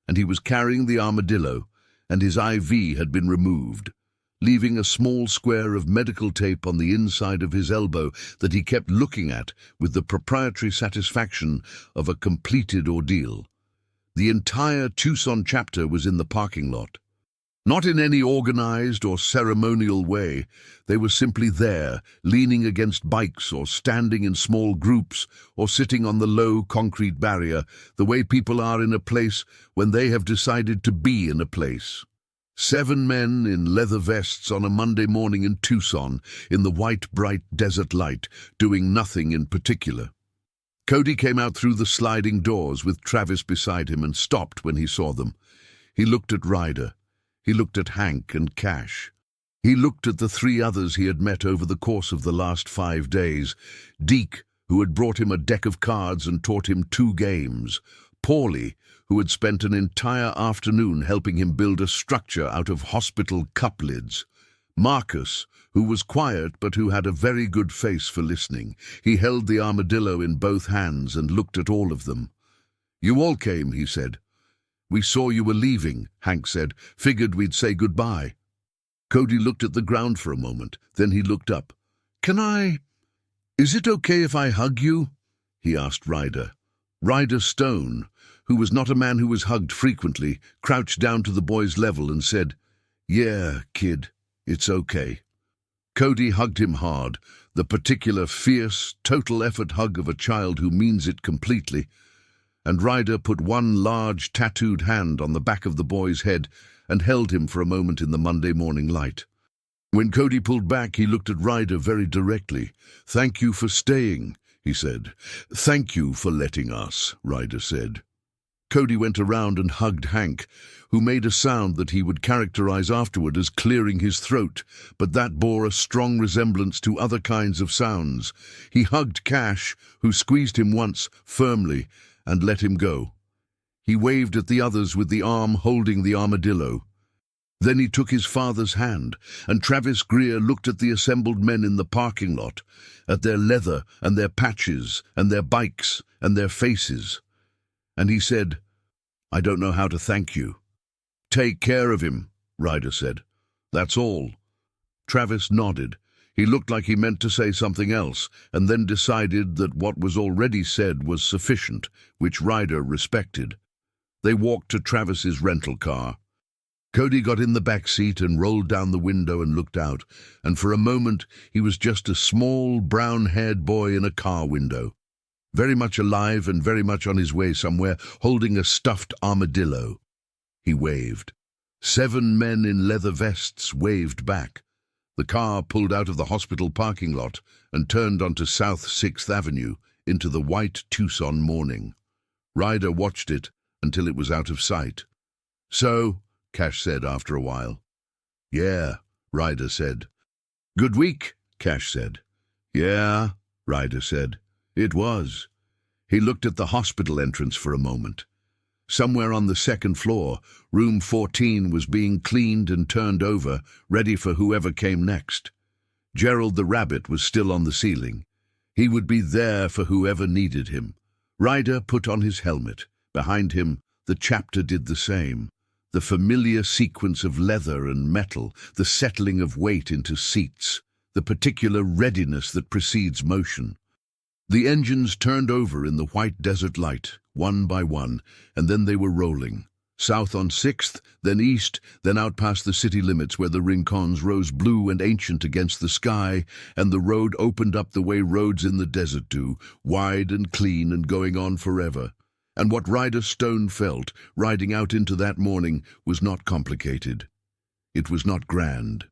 and he was carrying the armadillo, and his IV had been removed, leaving a small square of medical tape on the inside of his elbow that he kept looking at with the proprietary satisfaction of a completed ordeal. The entire Tucson chapter was in the parking lot. Not in any organized or ceremonial way. They were simply there, leaning against bikes or standing in small groups or sitting on the low concrete barrier, the way people are in a place when they have decided to be in a place. 7 men in leather vests on a Monday morning in Tucson, in the white, bright desert light, doing nothing in particular. Cody came out through the sliding doors with Travis beside him and stopped when he saw them. He looked at Ryder. He looked at Hank and Cash. He looked at the 3 others he had met over the course of the last 5 days. Deke, who had brought him a deck of cards and taught him 2 games. Paulie, who had spent an entire afternoon helping him build a structure out of hospital cup lids. Marcus, who was quiet but who had a very good face for listening. He held the armadillo in both hands and looked at all of them. "You all came," he said. "We saw you were leaving," Hank said. "Figured we'd say goodbye." Cody looked at the ground for a moment. Then he looked up. Is it okay if I hug you?" he asked Ryder. Ryder Stone, who was not a man who was hugged frequently, crouched down to the boy's level and said, "Yeah, kid, it's okay." Cody hugged him hard, the particular fierce, total-effort hug of a child who means it completely, and Ryder put one large, tattooed hand on the back of the boy's head and held him for a moment in the Monday morning light. When Cody pulled back, he looked at Ryder very directly. "Thank you for staying," he said. "Thank you for letting us," Ryder said. Cody went around and hugged Hank, who made a sound that he would characterize afterward as clearing his throat, but that bore a strong resemblance to other kinds of sounds. He hugged Cash, who squeezed him once, firmly, and let him go. He waved at the others with the arm holding the armadillo. Then he took his father's hand, and Travis Greer looked at the assembled men in the parking lot, at their leather and their patches and their bikes and their faces. And he said, "I don't know how to thank you." "Take care of him," Ryder said. "That's all." Travis nodded. He looked like he meant to say something else, and then decided that what was already said was sufficient, which Ryder respected. They walked to Travis's rental car. Cody got in the back seat and rolled down the window and looked out, and for a moment he was just a small, brown-haired boy in a car window, very much alive and very much on his way somewhere, holding a stuffed armadillo. He waved. 7 men in leather vests waved back. The car pulled out of the hospital parking lot and turned onto South 6th Avenue into the white Tucson morning. Ryder watched it until it was out of sight. "So," Cash said after a while. "Yeah," Ryder said. "Good week," Cash said. "Yeah," Ryder said. "It was." He looked at the hospital entrance for a moment. Somewhere on the 2nd floor, room 14 was being cleaned and turned over, ready for whoever came next. Gerald the rabbit was still on the ceiling. He would be there for whoever needed him. Ryder put on his helmet. Behind him, the chapter did the same. The familiar sequence of leather and metal, the settling of weight into seats, the particular readiness that precedes motion. The engines turned over in the white desert light, one by one, and then they were rolling. South on 6th, then east, then out past the city limits where the rincons rose blue and ancient against the sky, and the road opened up the way roads in the desert do, wide and clean and going on forever. And what Ryder Stone felt, riding out into that morning, was not complicated. It was not grand.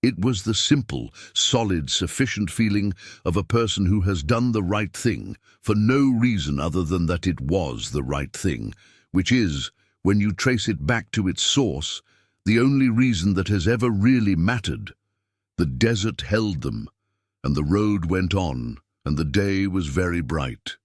It was the simple, solid, sufficient feeling of a person who has done the right thing, for no reason other than that it was the right thing, which is, when you trace it back to its source, the only reason that has ever really mattered. The desert held them, and the road went on, and the day was very bright.